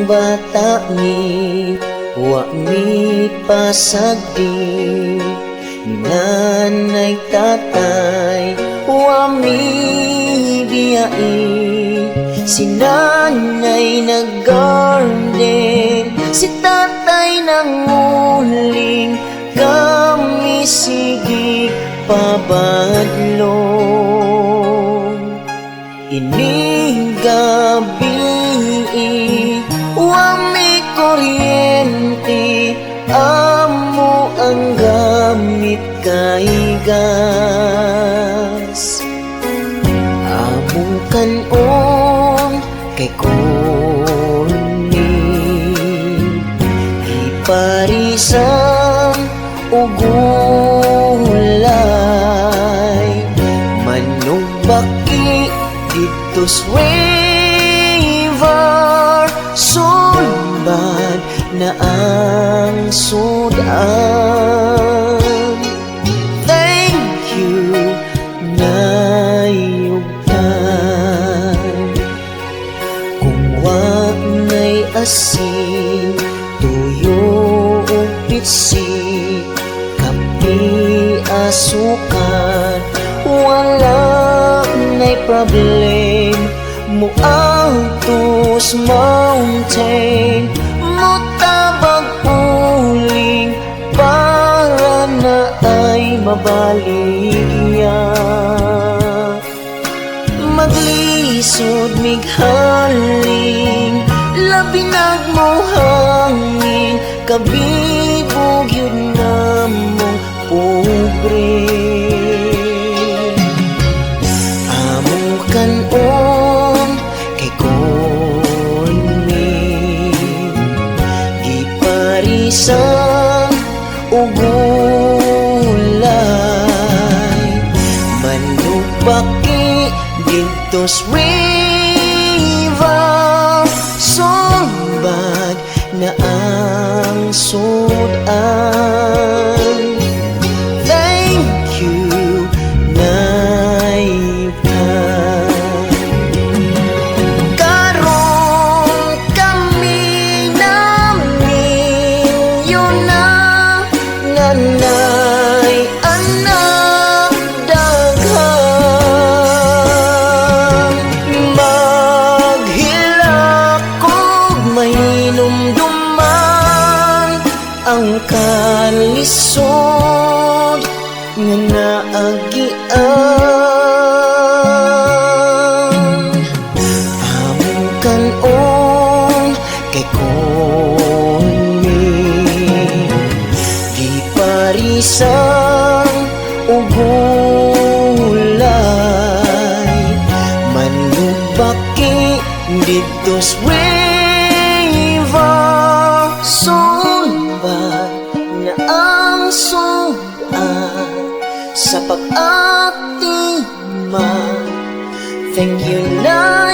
bata mi wa mi pasagdi, ni nanay tatay wa mi biyai. Si nanay nag-garden, si tatay nanguling, kami sige pabadlong. Ining gabi wa mi kuryente, amo ang gamit kay gas. Among kanon kay kuni, iparisan ug gulay, manong baki dito's river. Sulbad na ang sudan. Thank you, nayugtan. Kung wag na'y asin, tuyo o pitsi, kape, asukar, wala na'y problem. Muautos mountain, mutabag uling, para na ay mabaligya. Maglisod mighaling, labi nagmohangin, kabibog yun na mong pobre. Amo kanon kay kuni, giparisan ug gulay, manubaki dito's river. Sumbag na ang sudan. Thank you, nayugtan. Karon kami namin yun na nanay anak daghan. Maghilak kog mainumduman, ang kalisod nga naagian. Among kanon kay kuni, giparisan ug gulay, manubaki dito's river. Sulbad na ang sudan sa pag-atiman. Thank you, na